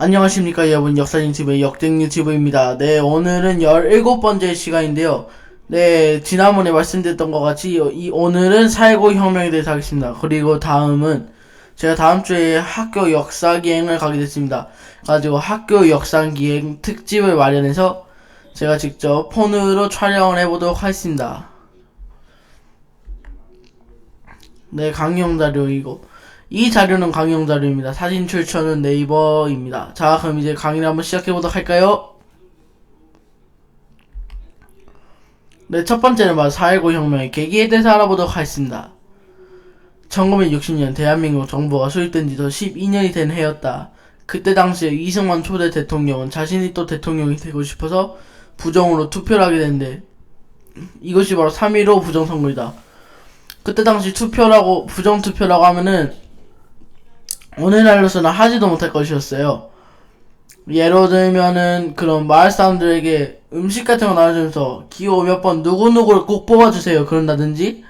안녕하십니까 여러분, 역사인TV의 역댕유튜브입니다. 네, 오늘은 17번째 시간인데요. 네, 지난번에 말씀드렸던 것 같이 오늘은 4.19 혁명에 대해서 하겠습니다. 그리고 다음은 제가 다음주에 학교 역사기행을 가게 됐습니다. 가지고 학교 역사기행 특집을 마련해서 제가 직접 폰으로 촬영을 해보도록 하겠습니다. 네, 강의용자료 이 자료는 강의용 자료입니다. 사진 출처는 네이버입니다. 자, 그럼 이제 강의를 한번 시작해보도록 할까요? 네, 첫 번째는 바로 4.19 혁명의 계기에 대해서 알아보도록 하겠습니다. 1960년 대한민국 정부가 수립된 지도 12년이 된 해였다. 그때 당시에 이승만 초대 대통령은 자신이 또 대통령이 되고 싶어서 부정으로 투표를 하게 됐는데, 이것이 바로 3.15 부정선거이다. 그때 당시 부정투표라고 하면은 오늘날로서는 하지도 못할 것이었어요. 예로 들면은 그런 마을 사람들에게 음식 같은 거 나눠주면서 기호 몇 번 누구누구를 꼭 뽑아주세요 그런다든지,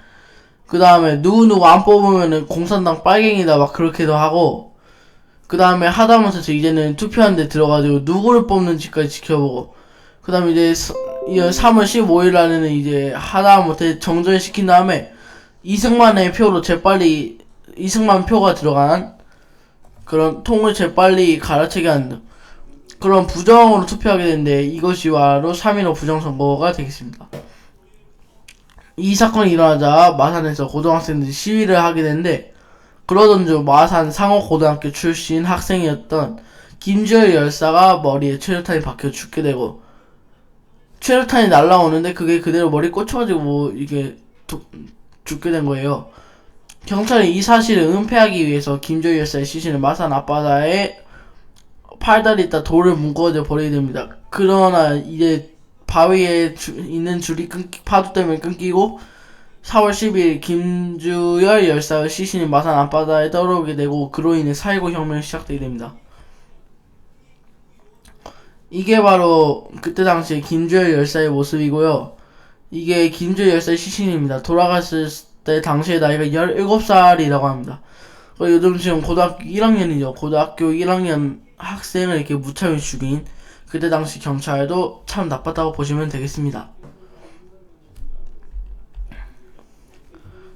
그 다음에 누구누구 안 뽑으면은 공산당 빨갱이다 막 그렇게도 하고, 그 다음에 하다못해서 이제는 투표하는데 들어가지고 누구를 뽑는지까지 지켜보고, 그 다음에 이제 3월 15일 날에는 이제 하다못해 정전시킨 다음에 이승만의 표로 이승만 표가 들어간 그런 통을 재빨리 갈아치게 하는 그런 부정으로 투표하게 되는데, 이것이 바로 3.15 부정선거가 되겠습니다. 이 사건이 일어나자 마산에서 고등학생들이 시위를 하게 되는데, 그러던 중 마산 상업고등학교 출신 학생이었던 김주열 열사가 머리에 최루탄이 박혀 죽게 되고, 최루탄이 날라오는데 그게 그대로 머리에 꽂혀가지고 이게 죽게 된 거예요. 경찰이 이 사실을 은폐하기 위해서 김주열 열사의 시신을 마산 앞바다에 팔다리 있다 돌을 묶어져 버리게 됩니다. 그러나 이제 바위에 있는 줄이 파도 때문에 끊기고 4월 10일 김주열 열사의 시신이 마산 앞바다에 떠오르게 되고, 그로 인해 4.19 혁명이 시작되게 됩니다. 이게 바로 그때 당시에 김주열 열사의 모습이고요. 이게 김주열 열사의 시신입니다. 돌아갔을 때 당시의 나이가 17살이라고 합니다. 요즘 지금 고등학교 1학년이죠. 고등학교 1학년 학생을 이렇게 무참히 죽인 그때 당시 경찰도 참 나빴다고 보시면 되겠습니다.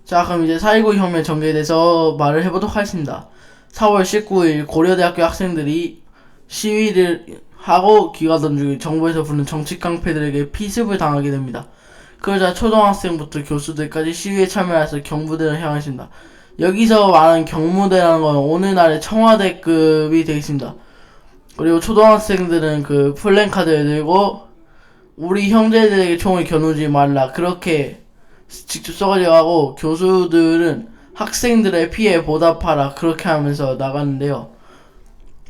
자, 그럼 이제 4.19 혁명 전개에 대해서 말을 해보도록 하겠습니다. 4월 19일 고려대학교 학생들이 시위를 하고 기가던 중에 정부에서 부른 정치 깡패들에게 피습을 당하게 됩니다. 그러자 초등학생부터 교수들까지 시위에 참여해서 경무대를 향하십니다. 여기서 말하는 경무대라는 건 오늘날의 청와대급이 되겠습니다. 그리고 초등학생들은 그 플랜카드를 들고 우리 형제들에게 총을 겨누지 말라 그렇게 직접 써가지고 하고, 교수들은 학생들의 피해에 보답하라 그렇게 하면서 나갔는데요.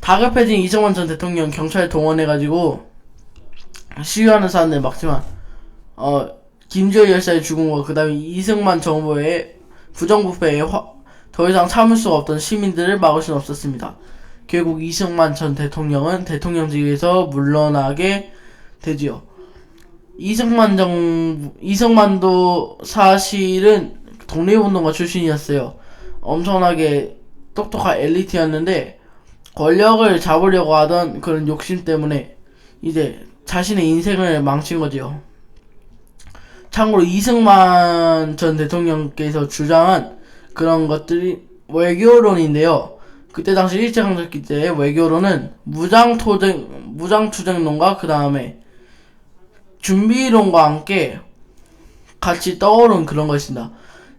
다급해진 이승만 전 대통령 경찰 동원해가지고 시위하는 사람들 막지만 김주열 열사의 죽음과 그 다음에 이승만 정부의 부정부패에 더 이상 참을 수가 없던 시민들을 막을 수는 없었습니다. 결국 이승만 전 대통령은 대통령직에서 물러나게 되지요. 이승만도 사실은 독립운동가 출신이었어요. 엄청나게 똑똑한 엘리트였는데 권력을 잡으려고 하던 그런 욕심 때문에 이제 자신의 인생을 망친 거지요. 참고로 이승만 전 대통령께서 주장한 그런 것들이 외교론인데요. 그때 당시 일제강점기 때 외교론은 무장투쟁론과 그 다음에 준비론과 함께 같이 떠오른 그런 것입니다.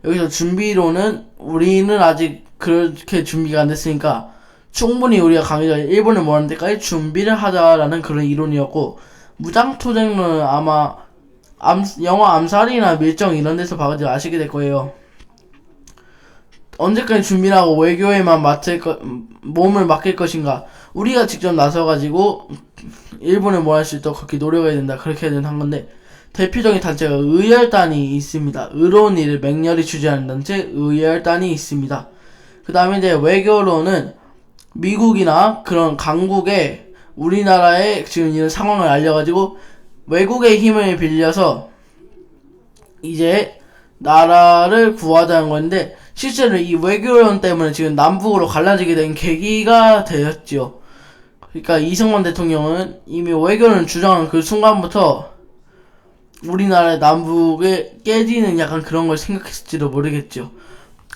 여기서 준비론은 우리는 아직 그렇게 준비가 안 됐으니까 충분히 우리가 강해져 일본을 몰아낼 때까지 준비를 하자라는 그런 이론이었고, 무장투쟁론은 아마 영화 암살이나 밀정 이런 데서 봐가지고 아시게 될 거예요. 언제까지 준비를 하고 외교에만 몸을 맡길 것인가, 우리가 직접 나서가지고 일본을 몰아낼 수 있도록 그렇게 노력해야 된다 그렇게 한 건데, 대표적인 단체가 의열단이 있습니다. 의로운 일을 맹렬히 추진하는 단체 의열단이 있습니다. 그 다음에 이제 외교로는 미국이나 그런 강국에 우리나라의 지금 이런 상황을 알려가지고 외국의 힘을 빌려서 이제 나라를 구하자는 건데, 실제로 이 외교론 때문에 지금 남북으로 갈라지게 된 계기가 되었죠. 그러니까 이승만 대통령은 이미 외교를 주장한 그 순간부터 우리나라의 남북에 깨지는 약간 그런 걸 생각했을지도 모르겠죠.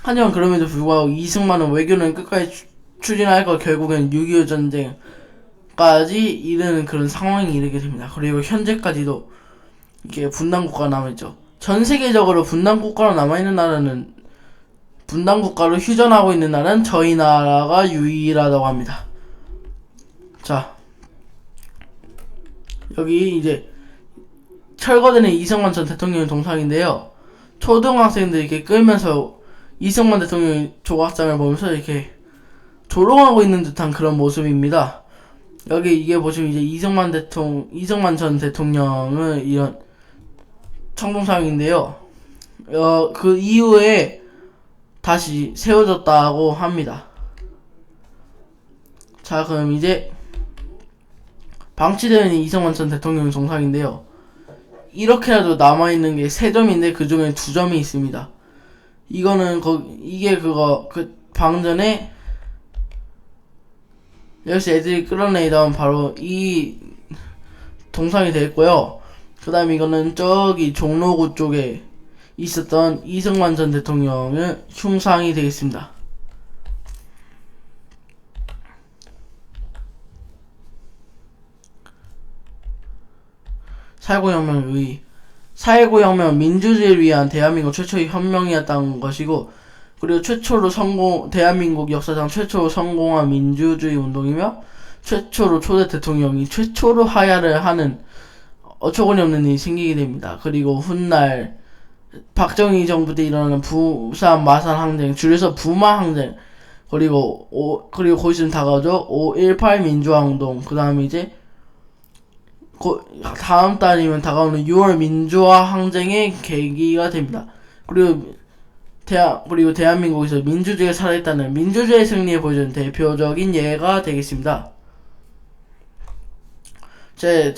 하지만 그럼에도 불구하고 이승만은 외교는 끝까지 추진할 거 결국엔 6.25 전쟁까지 이르는 그런 상황이 이르게 됩니다. 그리고 현재까지도 이게 분단국가가 남아있죠. 전 세계적으로 분단국가로 남아있는 나라는 분단국가로 휴전하고 있는 나라는 저희 나라가 유일하다고 합니다. 자, 여기 이제 철거되는 이승만 전 대통령의 동상인데요. 초등학생들이 이렇게 끌면서 이승만 대통령의 조각상을 보면서 이렇게 조롱하고 있는 듯한 그런 모습입니다. 여기 이게 보시면 이제 이승만 전 대통령은 이런 청동상인데요. 그 이후에 다시 세워졌다고 합니다. 자, 그럼 이제 방치되어 있는 이승만 전 대통령 동상인데요. 이렇게라도 남아있는 게 3점인데 그 중에 2점이 있습니다. 이거는 이게 방전에 여기서 애들이 끌어내리다 바로 이 동상이 되겠고요. 그 다음에 이거는 저기 종로구 쪽에 있었던 이승만 전 대통령의 흉상이 되겠습니다. 사회구혁명은 민주주의를 위한 대한민국 최초의 혁명이었다는 것이고, 그리고 대한민국 역사상 최초로 성공한 민주주의 운동이며, 최초로 초대 대통령이 최초로 하야를 하는 어처구니 없는 일이 생기게 됩니다. 그리고 훗날 박정희 정부 때 일어나는 부산 마산 항쟁, 줄여서 부마 항쟁, 그리고 거기서 다가오죠. 5.18 민주화 운동, 그 다음에 이제 다음 달이면 다가오는 6월 민주화 항쟁의 계기가 됩니다. 그리고 대한민국에서 민주주의가 살아있다는 민주주의 승리에 보여주는 대표적인 예가 되겠습니다. 이제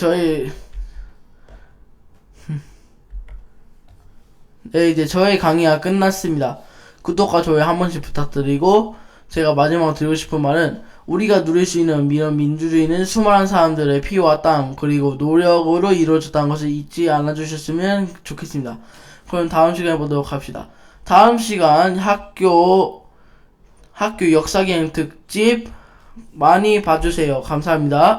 저의 강의가 끝났습니다. 구독과 좋아요 한 번씩 부탁드리고, 제가 마지막으로 드리고 싶은 말은, 우리가 누릴 수 있는 이런 민주주의는 수많은 사람들의 피와 땀 그리고 노력으로 이루어졌다는 것을 잊지 않아 주셨으면 좋겠습니다. 그럼 다음 시간에 보도록 합시다. 다음 시간 학교 역사기행 특집 많이 봐주세요. 감사합니다.